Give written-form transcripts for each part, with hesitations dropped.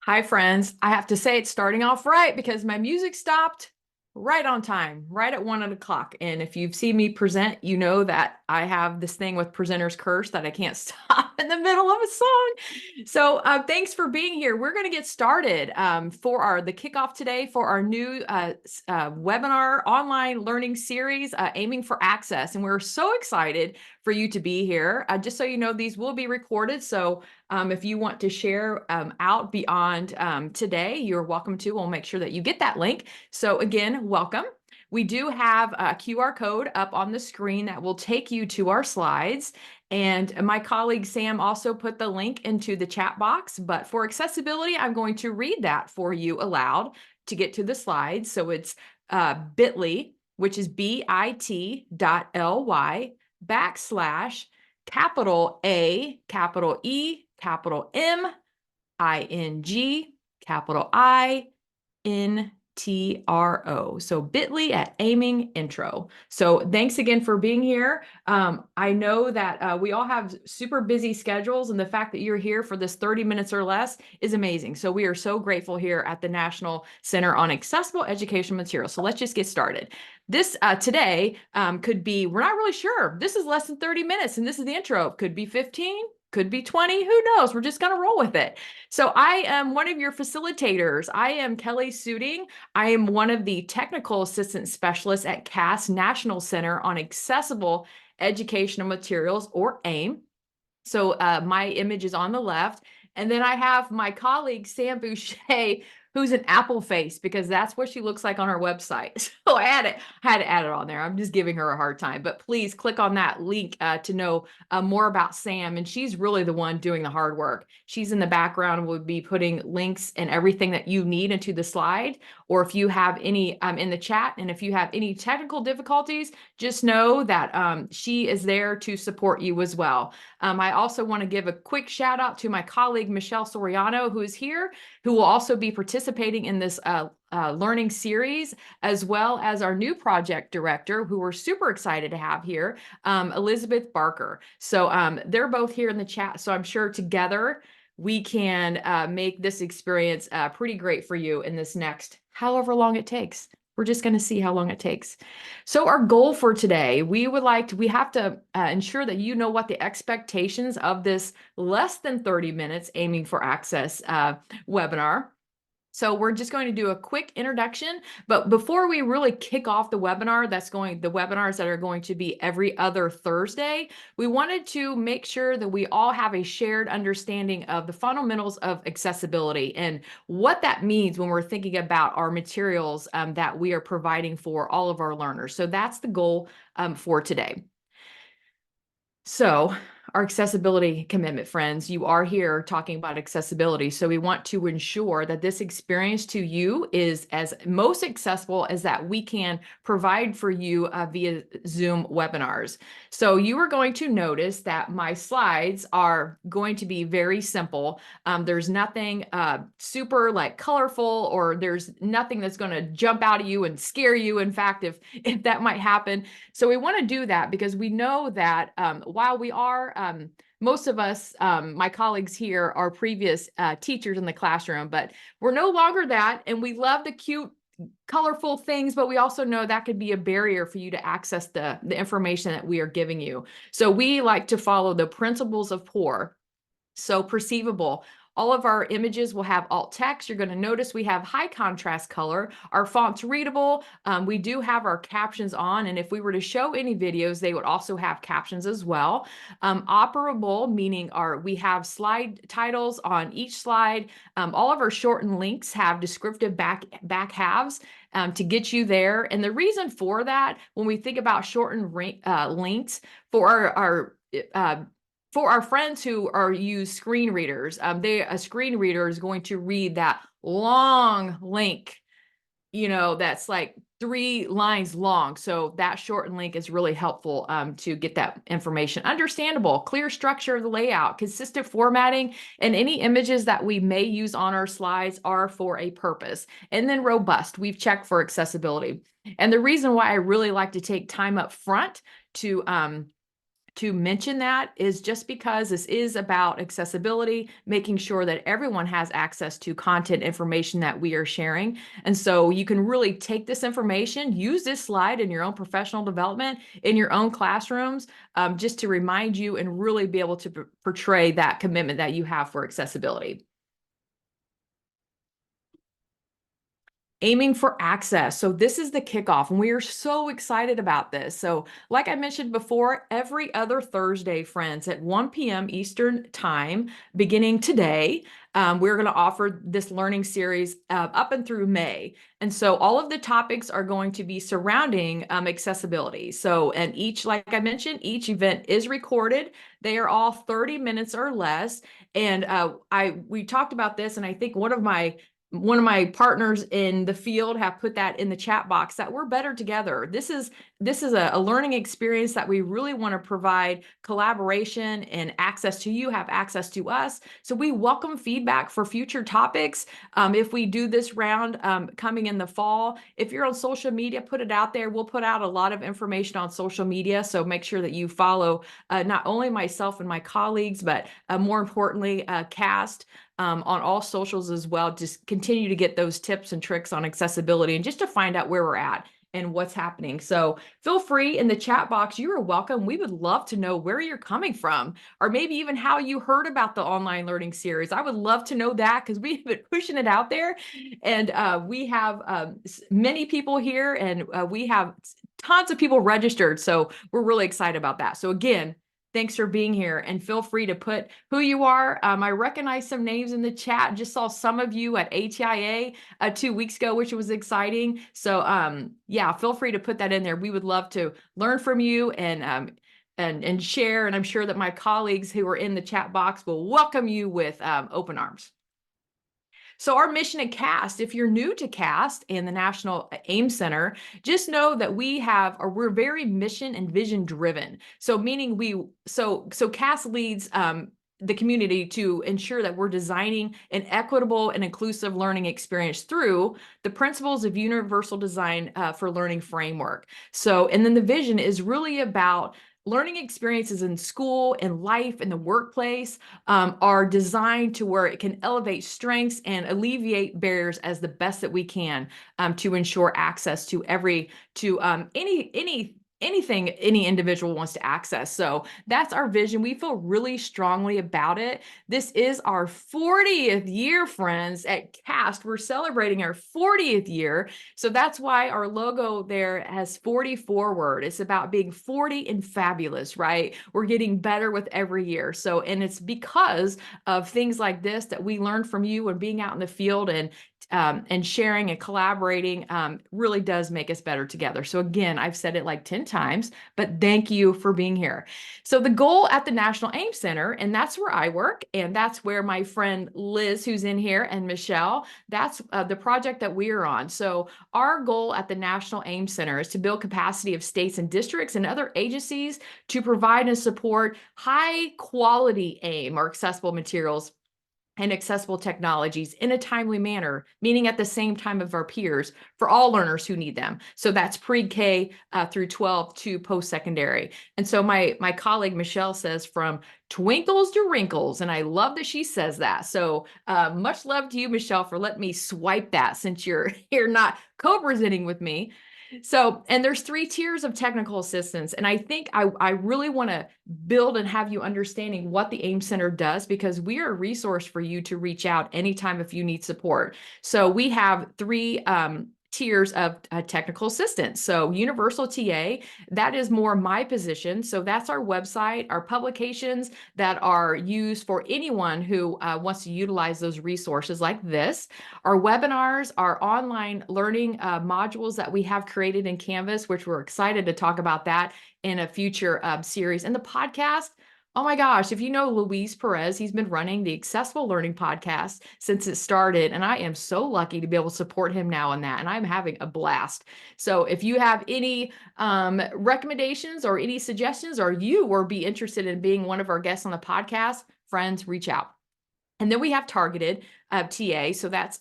Hi, friends. I have to say it's starting off right because my music stopped right on time, right at 1 o'clock. And if you've seen me present, you know that I have this thing with presenter's curse that I can't stop in the middle of a song. So thanks for being here. We're going to get started for the kickoff today for our new webinar online learning series, Aiming for Access. And we're so excited for you to be here. Just so you know, these will be recorded. So if you want to share out beyond today, you're welcome to. We'll make sure that you get that link. So again, welcome. We do have a QR code up on the screen that will take you to our slides. And my colleague Sam also put the link into the chat box. But for accessibility, I'm going to read that for you aloud to get to the slides. So it's bit.ly, which is bit.ly capital A, capital E, capital M, ING, capital INTRO. So bit.ly at AEMing intro. So thanks again for being here. I know that we all have super busy schedules, and the fact that you're here for this 30 minutes or less is amazing. So we are so grateful here at the National Center on Accessible Education Materials. So let's just get started. This today could be, we're not really sure. This is less than 30 minutes, and this is the intro. Could be 15, could be 20, who knows? We're just going to roll with it. So I am one of your facilitators. I am Kelli Suding. I am one of the technical assistant specialists at CAS National Center on Accessible Educational Materials, or AIM. So my image is on the left. And then I have my colleague, Sam Boucher, who's an apple face because that's what she looks like on her website. So I had to add it on there. I'm just giving her a hard time. But please click on that link to know more about Sam. And she's really the one doing the hard work. She's in the background and will be putting links and everything that you need into the slide. Or if you have any in the chat, and if you have any technical difficulties, just know that she is there to support you as well. I also want to give a quick shout out to my colleague, Michelle Soriano, who is here, who will also be participating in this learning series, as well as our new project director, who we're super excited to have here, Elizabeth Barker. So they're both here in the chat. So I'm sure together we can make this experience pretty great for you in this next however long it takes. We're just going to see how long it takes. So our goal for today, we have to ensure that you know what the expectations of this less than 30 minutes aiming for access webinar. So we're just going to do a quick introduction, but before we really kick off the webinar, the webinars that are going to be every other Thursday, we wanted to make sure that we all have a shared understanding of the fundamentals of accessibility and what that means when we're thinking about our materials that we are providing for all of our learners. So that's the goal for today. So our accessibility commitment, friends, you are here talking about accessibility. So we want to ensure that this experience to you is as most accessible as that we can provide for you via Zoom webinars. So you are going to notice that my slides are going to be very simple. There's nothing super like colorful, or there's nothing that's going to jump out at you and scare you. In fact, if that might happen. So we want to do that because we know that while we are, most of us, my colleagues here, are previous teachers in the classroom, but we're no longer that. And we love the cute, colorful things, but we also know that could be a barrier for you to access the information that we are giving you. So we like to follow the principles of POUR. So perceivable. All of our images will have alt text. You're going to notice we have high contrast color. Our font's readable. We do have our captions on, and if we were to show any videos, they would also have captions as well. Operable, meaning we have slide titles on each slide. All of our shortened links have descriptive back halves to get you there. And the reason for that, when we think about shortened links for our friends who use screen readers, a screen reader is going to read that long link, that's like 3 lines long. So that shortened link is really helpful to get that information. Understandable, clear structure of the layout, consistent formatting, and any images that we may use on our slides are for a purpose. And then robust, we've checked for accessibility. And the reason why I really like to take time up front to to mention that is just because this is about accessibility, making sure that everyone has access to content information that we are sharing. And so you can really take this information, use this slide in your own professional development, in your own classrooms, just to remind you and really be able to portray that commitment that you have for accessibility. Aiming for access. So this is the kickoff, and we are so excited about this. So like I mentioned before, every other Thursday, friends, at 1 p.m. Eastern time, beginning today, we're going to offer this learning series up and through May. And so all of the topics are going to be surrounding accessibility. So, and each, like I mentioned, each event is recorded. They are all 30 minutes or less. And we talked about this, and I think one of my partners in the field have put that in the chat box, that we're better together. This is a learning experience that we really want to provide collaboration and access to you, have access to us. So we welcome feedback for future topics. If we do this round coming in the fall, if you're on social media, put it out there. We'll put out a lot of information on social media. So make sure that you follow not only myself and my colleagues, but more importantly, CAST. On all socials as well. Just continue to get those tips and tricks on accessibility and just to find out where we're at and what's happening. So feel free in the chat box. You are welcome. We would love to know where you're coming from, or maybe even how you heard about the online learning series. I would love to know that, because we've been pushing it out there, and we have many people here, and we have tons of people registered. So we're really excited about that. So again, thanks for being here, and feel free to put who you are. I recognize some names in the chat. Just saw some of you at ATIA 2 weeks ago, which was exciting. So yeah, feel free to put that in there. We would love to learn from you and share. And I'm sure that my colleagues who are in the chat box will welcome you with open arms. So our mission at CAST, if you're new to CAST and the National AIM Center, just know that we're very mission and vision driven. So meaning so CAST leads the community to ensure that we're designing an equitable and inclusive learning experience through the principles of universal design for learning framework. So, and then the vision is really about learning experiences in school and life in the workplace are designed to where it can elevate strengths and alleviate barriers as the best that we can to ensure access to anything any individual wants to access. So that's our vision. We feel really strongly about it. This is our 40th year, friends, at CAST. We're celebrating our 40th year. So that's why our logo there has 40 forward. It's about being 40 and fabulous, right? We're getting better with every year. So, and it's because of things like this that we learn from you and being out in the field and sharing and collaborating really does make us better together. So again, I've said it like 10 times, but thank you for being here. So the goal at the National AIM Center, and that's where I work, and that's where my friend Liz, who's in here, and Michelle, that's the project that we are on. So our goal at the National AIM Center is to build capacity of states and districts and other agencies to provide and support high quality AIM or accessible materials and accessible technologies in a timely manner, meaning at the same time of our peers, for all learners who need them. So that's pre-K through 12 to post-secondary. And so my colleague Michelle says from twinkles to wrinkles, and I love that she says that. So much love to you, Michelle, for letting me swipe that, since you're not co-presenting with me. So, and there's 3 tiers of technical assistance. And I think I really want to build and have you understanding what the AIM Center does, because we are a resource for you to reach out anytime if you need support. So we have 3 tiers of technical assistance. So universal TA, that is more my position. So that's our website, our publications that are used for anyone who wants to utilize those resources like this. Our webinars, our online learning modules that we have created in Canvas, which we're excited to talk about that in a future series. And the podcast, oh my gosh, if you know Luis Perez, he's been running the Accessible Learning Podcast since it started, and I am so lucky to be able to support him now in that, and I'm having a blast. So if you have any recommendations or any suggestions, or you or be interested in being one of our guests on the podcast, friends, reach out. And then we have targeted TA. So that's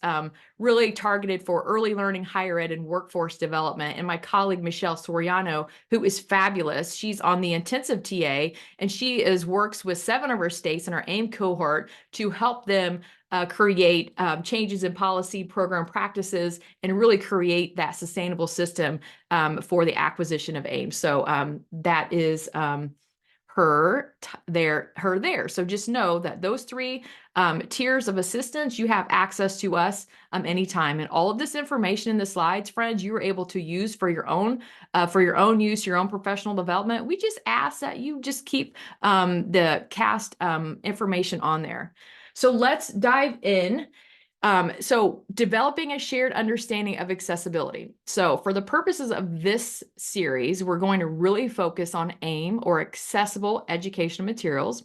really targeted for early learning, higher ed, and workforce development. And my colleague, Michelle Soriano, who is fabulous, she's on the intensive TA, and she works with 7 of our states in our AIM cohort to help them create changes in policy, program practices, and really create that sustainable system for the acquisition of AIM. So that is her there. So just know that those 3 tiers of assistance, you have access to us anytime. And all of this information in the slides, friends, you are able to use for your own use, your own professional development. We just ask that you just keep the CAST information on there. So let's dive in. So developing a shared understanding of accessibility. So for the purposes of this series, we're going to really focus on AIM, or accessible educational materials,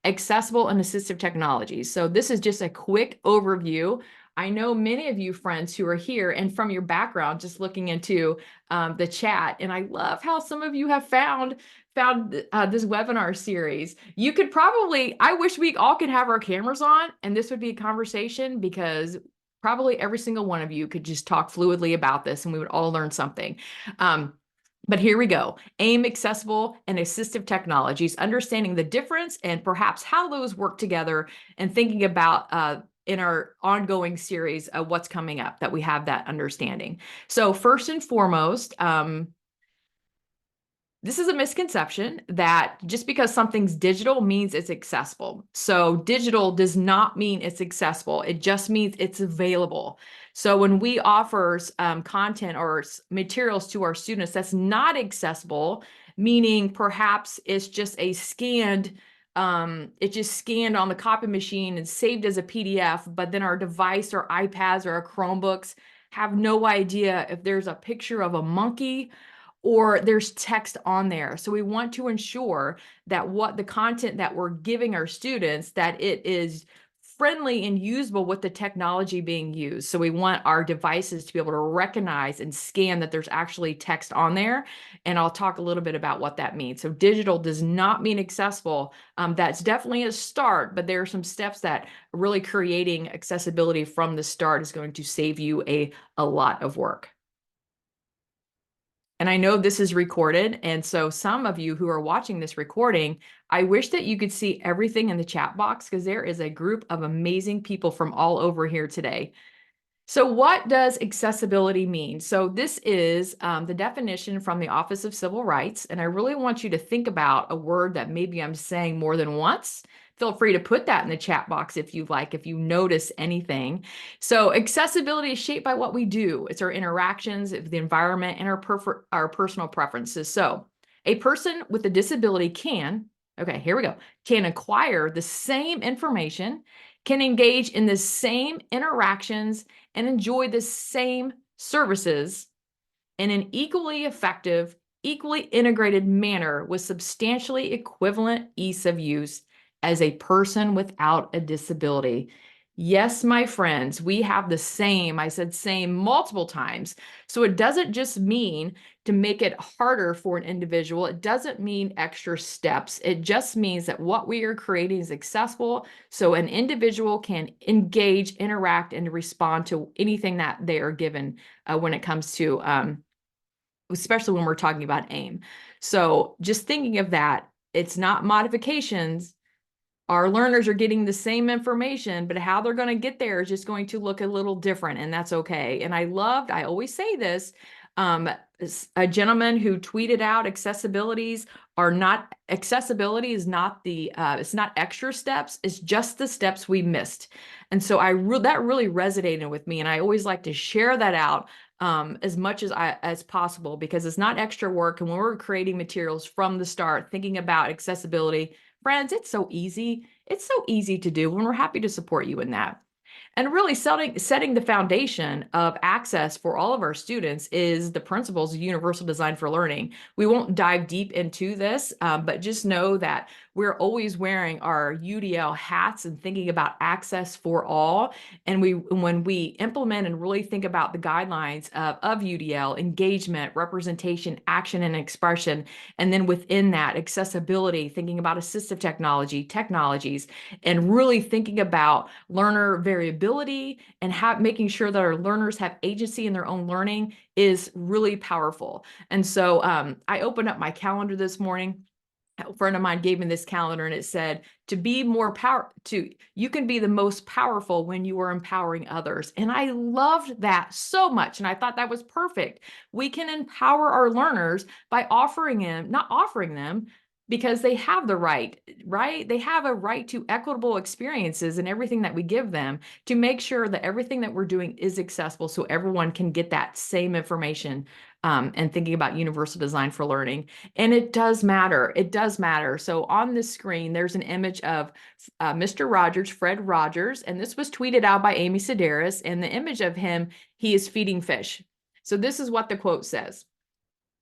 accessible and assistive technologies. So this is just a quick overview. I know many of you friends who are here, and from your background, just looking into the chat, and I love how some of you have found this webinar series. You could probably, I wish we all could have our cameras on and this would be a conversation, because probably every single one of you could just talk fluidly about this and we would all learn something. But here we go. AIM, accessible and assistive technologies, understanding the difference and perhaps how those work together, and thinking about in our ongoing series of what's coming up, that we have that understanding. So first and foremost, this is a misconception that just because something's digital means it's accessible. So digital does not mean it's accessible. It just means it's available. So when we offer content or materials to our students that's not accessible, meaning perhaps it's just a scanned, it just scanned on the copy machine and saved as a PDF, but then our device or iPads or our Chromebooks have no idea if there's a picture of a monkey or there's text on there. So we want to ensure that what the content that we're giving our students, that it is friendly and usable with the technology being used. So we want our devices to be able to recognize and scan that there's actually text on there. And I'll talk a little bit about what that means. So digital does not mean accessible. That's definitely a start, but there are some steps that really creating accessibility from the start is going to save you a lot of work. And I know this is recorded, and so some of you who are watching this recording, I wish that you could see everything in the chat box, because there is a group of amazing people from all over here today. So what does accessibility mean? So this is the definition from the Office of Civil Rights, and I really want you to think about a word that maybe I'm saying more than once. Feel free to put that in the chat box if you like, if you notice anything. So accessibility is shaped by what we do. It's our interactions, the environment, and our personal preferences. So a person with a disability can acquire the same information, can engage in the same interactions, and enjoy the same services in an equally effective, equally integrated manner with substantially equivalent ease of use as a person without a disability. Yes, my friends, we have the same. I said same multiple times. So it doesn't just mean to make it harder for an individual. It doesn't mean extra steps. It just means that what we are creating is accessible, so an individual can engage, interact, and respond to anything that they are given when it comes to, especially when we're talking about AIM. So just thinking of that, it's not modifications. Our learners are getting the same information, but how they're going to get there is just going to look a little different, and that's okay. And I always say this, a gentleman who tweeted out accessibility is not it's not extra steps, it's just the steps we missed. And so that really resonated with me, and I always like to share that out as much as possible, because it's not extra work. And when we're creating materials from the start, thinking about accessibility, friends, it's so easy. It's so easy to do, and we're happy to support you in that. And really setting the foundation of access for all of our students is the principles of universal design for learning. We won't dive deep into this, but just know that we're always wearing our UDL hats and thinking about access for all. And when we implement and really think about the guidelines of UDL, engagement, representation, action, and expression, and then within that, accessibility, thinking about assistive technologies, and really thinking about learner variability and making sure that our learners have agency in their own learning is really powerful. And so I opened up my calendar this morning. A friend of mine gave me this calendar and it said, you can be the most powerful when you are empowering others. And I loved that so much. And I thought that was perfect. We can empower our learners by not offering them, because they have the right? They have a right to equitable experiences in everything that we give them, to make sure that everything that we're doing is accessible so everyone can get that same information, and thinking about universal design for learning. And it does matter. It does matter. So on this screen, there's an image of Mr. Rogers, Fred Rogers, and this was tweeted out by Amy Sedaris. And the image of him, he is feeding fish. So this is what the quote says.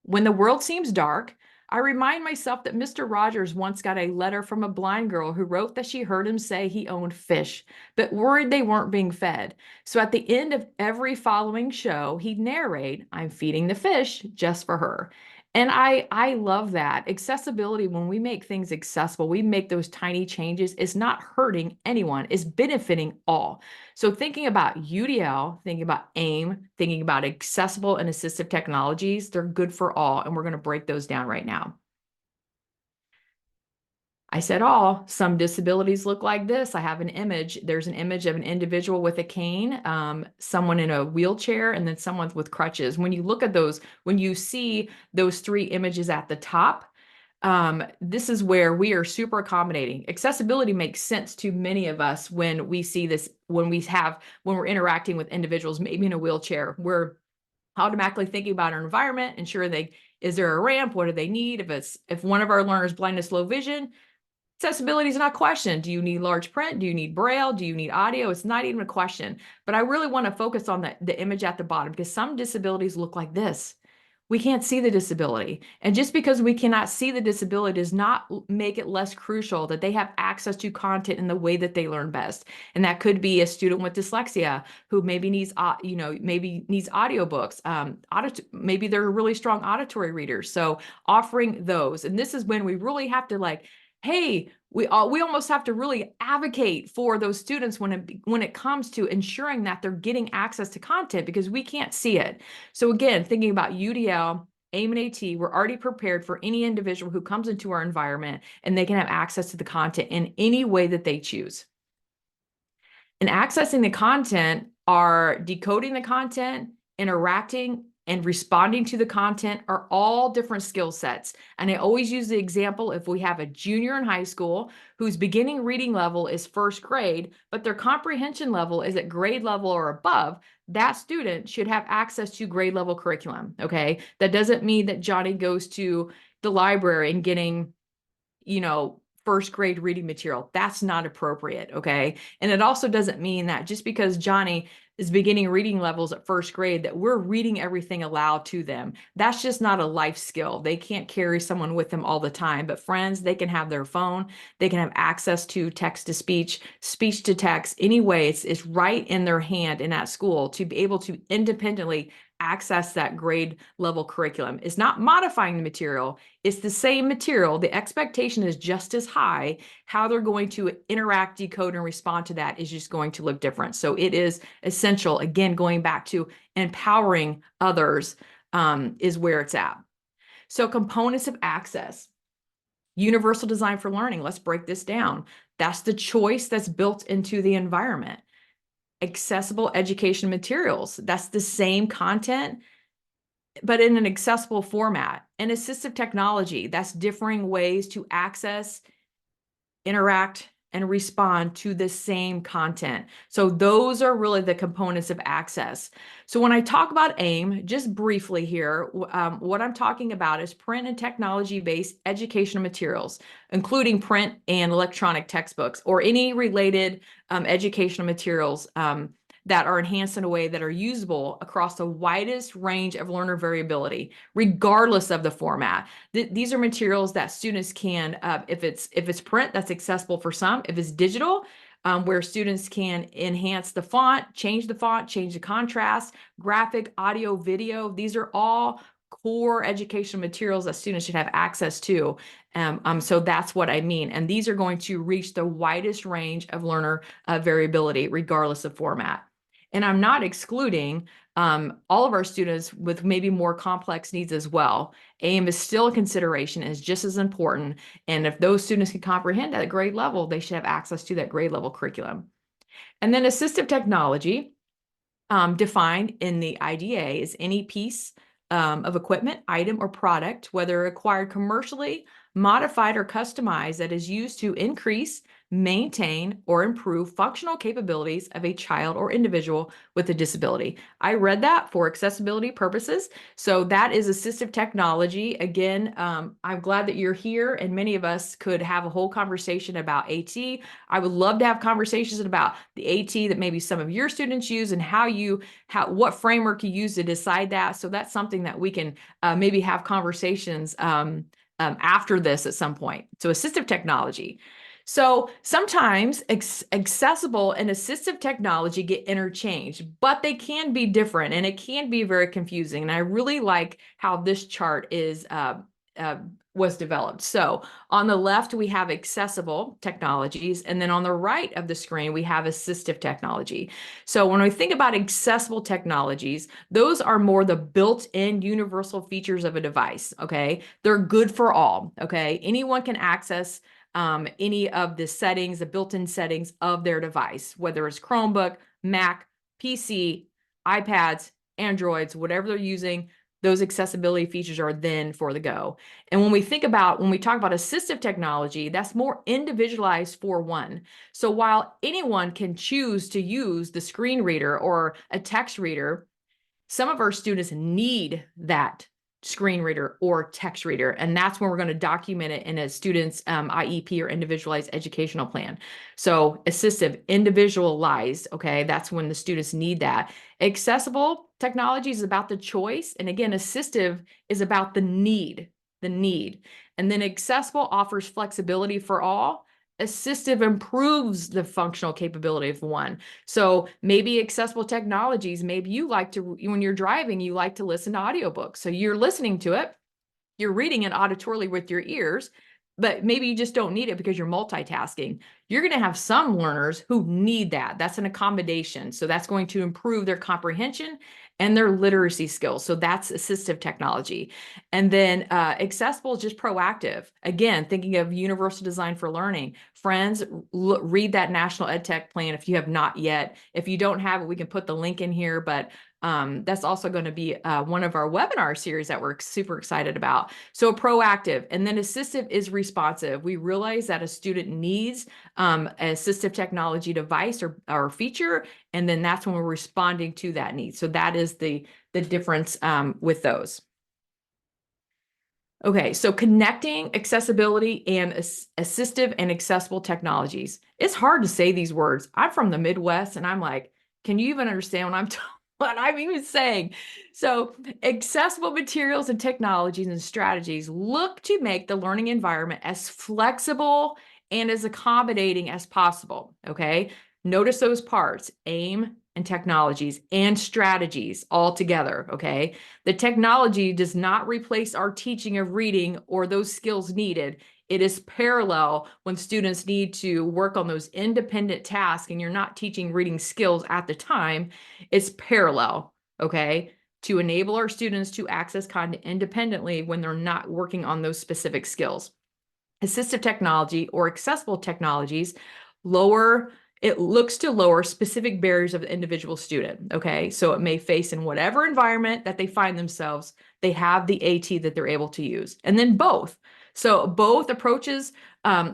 "When the world seems dark, I remind myself that Mr. Rogers once got a letter from a blind girl who wrote that she heard him say he owned fish, but worried they weren't being fed. So at the end of every following show, he'd narrate, 'I'm feeding the fish just for her.'" And I love that. Accessibility, when we make things accessible, we make those tiny changes, is not hurting anyone, it's benefiting all. So thinking about UDL, thinking about AIM, thinking about accessible and assistive technologies, they're good for all. And we're going to break those down right now. I said all. Some disabilities look like this. I have an image. There's an image of an individual with a cane, someone in a wheelchair, and then someone with crutches. When you look at those, when you see those three images at the top, this is where we are super accommodating. Accessibility makes sense to many of us when we see this, when we're interacting with individuals, maybe in a wheelchair. We're automatically thinking about our environment, ensuring is there a ramp? What do they need? If one of our learners blindness, low vision, accessibility is not a question. Do you need large print? Do you need Braille? Do you need audio? It's not even a question. But I really want to focus on the image at the bottom, because some disabilities look like this. We can't see the disability. And just because we cannot see the disability does not make it less crucial that they have access to content in the way that they learn best. And that could be a student with dyslexia who maybe needs, maybe needs audiobooks. Maybe they're really strong auditory readers. So offering those, and this is when we really have to hey, we almost have to really advocate for those students when it comes to ensuring that they're getting access to content, because we can't see it. So again, thinking about UDL, AIM, and AT, we're already prepared for any individual who comes into our environment, and they can have access to the content in any way that they choose. And accessing the content are decoding the content, interacting, and responding to the content are all different skill sets. And I always use the example, if we have a junior in high school whose beginning reading level is first grade, but their comprehension level is at grade level or above, that student should have access to grade level curriculum, okay? That doesn't mean that Johnny goes to the library and getting, first grade reading material. That's not appropriate, okay? And it also doesn't mean that just because Johnny is beginning reading levels at first grade, that we're reading everything aloud to them. That's just not a life skill. They can't carry someone with them all the time. But friends, they can have their phone. They can have access to text to speech, speech to text. Anyway, it's right in their hand in that school to be able to independently access that grade level curriculum. It's not modifying the material. It's the same material. The expectation is just as high. How they're going to interact, decode, and respond to that is just going to look different. So it is essential, again, going back to empowering others, is where it's at. So components of access. Universal design for learning. Let's break this down. That's the choice that's built into the environment. Accessible education materials. That's the same content, but in an accessible format. And assistive technology. That's differing ways to access, interact, and respond to the same content. So those are really the components of access. So when I talk about AIM, just briefly here, what I'm talking about is print and technology-based educational materials, including print and electronic textbooks or any related educational materials that are enhanced in a way that are usable across the widest range of learner variability, regardless of the format. These are materials that students can, if it's print, that's accessible for some. If it's digital, where students can enhance the font, change the contrast, graphic, audio, video. These are all core educational materials that students should have access to. So that's what I mean. And these are going to reach the widest range of learner variability, regardless of format. And I'm not excluding all of our students with maybe more complex needs as well. AIM is still a consideration and is just as important. And if those students can comprehend at a grade level, they should have access to that grade level curriculum. And then assistive technology, defined in the IDA, is any piece of equipment, item, or product, whether acquired commercially, modified, or customized, that is used to increase, maintain, or improve functional capabilities of a child or individual with a disability. I read that for accessibility purposes. So that is assistive technology. Again, I'm glad that you're here, and many of us could have a whole conversation about AT. I would love to have conversations about the AT that maybe some of your students use and what framework you use to decide that. So that's something that we can maybe have conversations after this at some point. So assistive technology. So sometimes accessible and assistive technology get interchanged, but they can be different and it can be very confusing. And I really like how this chart was developed. So on the left, we have accessible technologies, and then on the right of the screen, we have assistive technology. So when we think about accessible technologies, those are more the built-in universal features of a device, okay? They're good for all, okay? Anyone can access any of the settings, the built-in settings of their device, whether it's Chromebook, Mac, PC, iPads, Androids, whatever they're using. Those accessibility features are then for the go. And when we talk about assistive technology, that's more individualized for one. So while anyone can choose to use the screen reader or a text reader, some of our students need that screen reader or text reader, and that's when we're going to document it in a student's IEP or individualized educational plan. So assistive, individualized, okay, that's when the students need that. Accessible technology is about the choice, and again, assistive is about the need. And then accessible offers flexibility for all. Assistive improves the functional capability of one. So maybe accessible technologies, maybe you like to, when you're driving, you like to listen to audiobooks. So you're listening to it, you're reading it auditorily with your ears, but maybe you just don't need it because you're multitasking. You're going to have some learners who need that. That's an accommodation. So that's going to improve their comprehension and their literacy skills. So that's assistive technology. And then accessible is just proactive. Again, thinking of universal design for learning. Friends, read that National EdTech plan if you have not yet. If you don't have it, we can put the link in here, but that's also going to be one of our webinar series that we're super excited about. So proactive, and then assistive is responsive. We realize that a student needs an assistive technology device or feature, and then that's when we're responding to that need. So that is the difference with those. Okay, so connecting accessibility and assistive and accessible technologies. It's hard to say these words. I'm from the Midwest, and I'm like, can you even understand what I'm even saying? So accessible materials and technologies and strategies look to make the learning environment as flexible and as accommodating as possible, okay? Notice those parts, AIM and technologies and strategies all together, okay? The technology does not replace our teaching of reading or those skills needed. It is parallel when students need to work on those independent tasks and you're not teaching reading skills at the time. It's parallel, okay, to enable our students to access content independently when they're not working on those specific skills. Assistive technology or accessible technologies looks to lower specific barriers of the individual student, okay? So it may face in whatever environment that they find themselves, they have the AT that they're able to use. And then both. So both approaches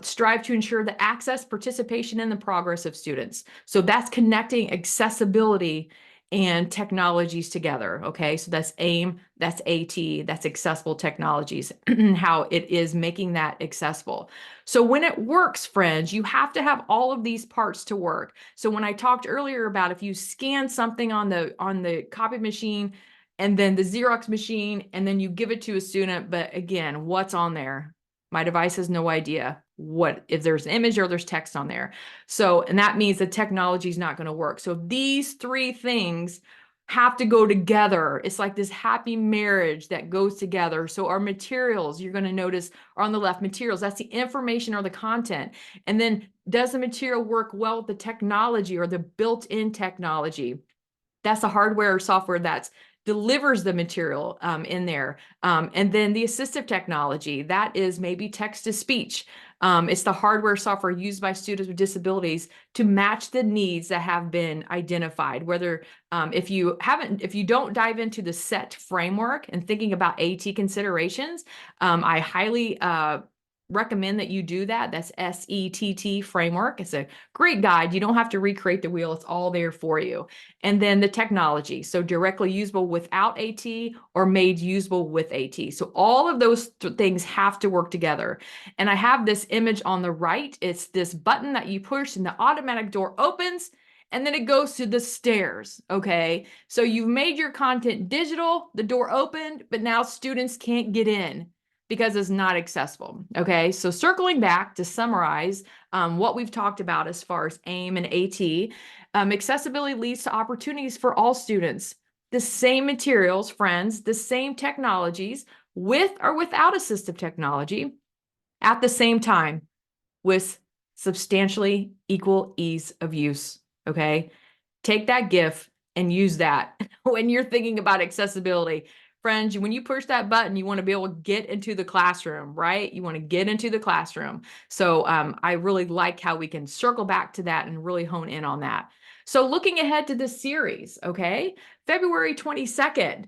strive to ensure the access, participation, and the progress of students. So that's connecting accessibility and technologies together. Okay, so that's AIM, that's AT, that's accessible technologies, how it is making that accessible. So when it works, friends, you have to have all of these parts to work. So when I talked earlier about if you scan something on the copy machine and then the Xerox machine, and then you give it to a student, but again, what's on there? My device has no idea what if there's an image or there's text on there. So, and that means the technology is not going to work. So these three things have to go together. It's like this happy marriage that goes together. So our materials, you're going to notice are on the left. Materials, that's the information or the content. And then does the material work well with the technology or the built-in technology? That's the hardware or software that delivers the material in there. And then the assistive technology, that is maybe text to speech. It's the hardware software used by students with disabilities to match the needs that have been identified. Whether if you don't dive into the SET framework and thinking about AT considerations, I highly recommend that you do that. That's SETT framework. It's a great guide. You don't have to recreate the wheel. It's all there for you. And then the technology. So directly usable without AT or made usable with AT. So all of those things have to work together. And I have this image on the right. It's this button that you push and the automatic door opens and then it goes to the stairs. Okay. So you've made your content digital, the door opened, but now students can't get in because it's not accessible. Okay, so circling back to summarize what we've talked about as far as AIM and AT, accessibility leads to opportunities for all students. The same materials, friends, the same technologies with or without assistive technology at the same time with substantially equal ease of use. Okay, take that GIF and use that when you're thinking about accessibility. Friends, when you push that button, you want to be able to get into the classroom, right? You want to get into the classroom. So I really like how we can circle back to that and really hone in on that. So looking ahead to this series, okay, February 22nd,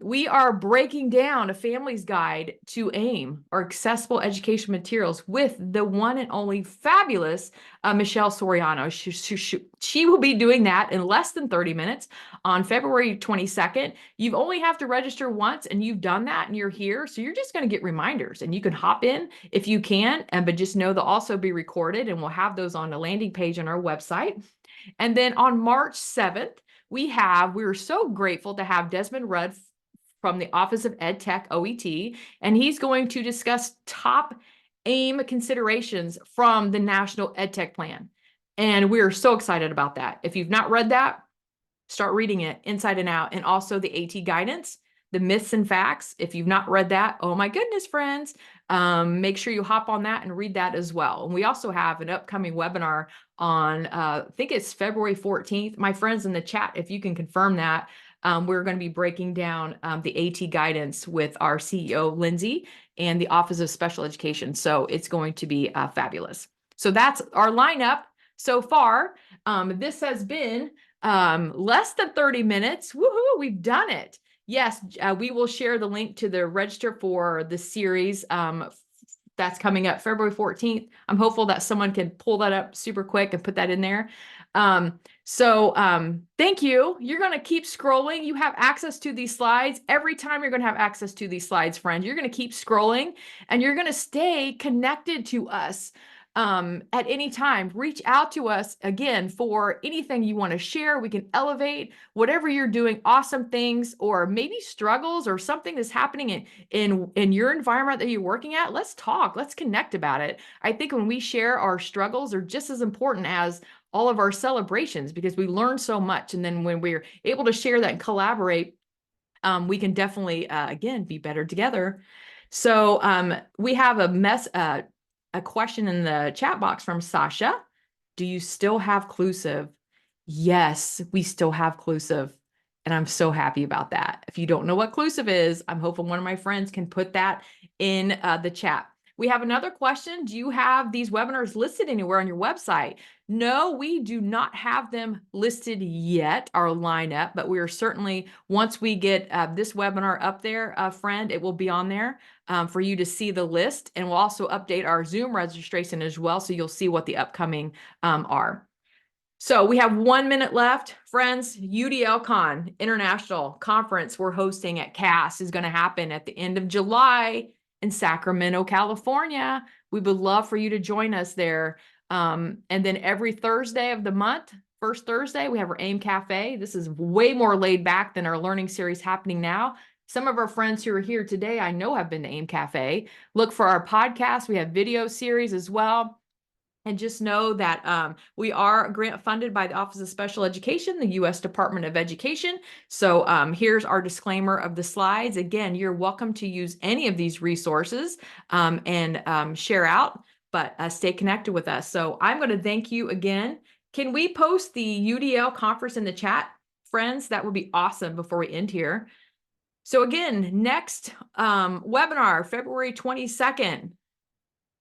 we are breaking down a family's guide to AIM, or accessible education materials, with the one and only fabulous Michelle Soriano. She will be doing that in less than 30 minutes on February 22nd. You only have to register once and you've done that and you're here. So you're just going to get reminders and you can hop in if you can, but just know they'll also be recorded and we'll have those on the landing page on our website. And then on March 7th, we're so grateful to have Desmond Rudd from the Office of Ed Tech OET, and he's going to discuss top AIM considerations from the National Ed Tech Plan. And we're so excited about that. If you've not read that, start reading it inside and out. And also the AT guidance, the myths and facts. If you've not read that, oh my goodness, friends, make sure you hop on that and read that as well. And we also have an upcoming webinar on, I think it's February 14th. My friends in the chat, if you can confirm that, we're going to be breaking down the AT guidance with our CEO, Lindsay, and the Office of Special Education. So it's going to be fabulous. So that's our lineup so far. This has been less than 30 minutes. Woohoo, we've done it. Yes, we will share the link to the register for the series that's coming up February 14th. I'm hopeful that someone can pull that up super quick and put that in there. Thank you. You're going to keep scrolling. You have access to these slides. Every time you're going to have access to these slides, friends. You're going to keep scrolling and you're going to stay connected to us. At any time, reach out to us again for anything you want to share. We can elevate whatever you're doing, awesome things, or maybe struggles or something that's happening in your environment that you're working at. Let's talk. Let's connect about it. I think when we share our struggles are just as important as all of our celebrations because we learn so much. And then when we're able to share that and collaborate, we can definitely, again, be better together. So we have a question in the chat box from Sasha. Do you still have Clusive? Yes, we still have Clusive. And I'm so happy about that. If you don't know what Clusive is, I'm hoping one of my friends can put that in the chat. We have another question. Do you have these webinars listed anywhere on your website? No, we do not have them listed yet, our lineup, but we are certainly, once we get this webinar up there, friend, it will be on there for you to see the list. And we'll also update our Zoom registration as well, so you'll see what the upcoming are. So we have 1 minute left. Friends, UDLCon International Conference we're hosting at CAS is going to happen at the end of July in Sacramento, California. We would love for you to join us there. And then every Thursday of the month, first Thursday, we have our AIM Cafe. This is way more laid back than our learning series happening now. Some of our friends who are here today, I know have been to AIM Cafe. Look for our podcast. We have video series as well. And just know that we are grant funded by the Office of Special Education, the U.S. Department of Education. So here's our disclaimer of the slides. Again, you're welcome to use any of these resources and share out, but stay connected with us. So I'm going to thank you again. Can we post the UDL conference in the chat, friends? That would be awesome before we end here. So again, next webinar, February 22nd,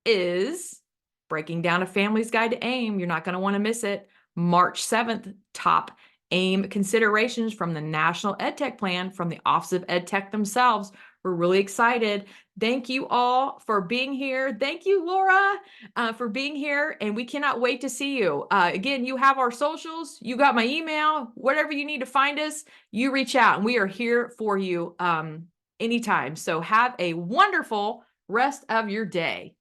is Breaking Down a Family's Guide to AIM. You're not going to want to miss it. March 7th, top AIM considerations from the National EdTech Plan from the Office of EdTech themselves. We're really excited. Thank you all for being here. Thank you, Laura, for being here. And we cannot wait to see you. Again, you have our socials. You got my email. Whatever you need to find us, you reach out. And we are here for you anytime. So have a wonderful rest of your day.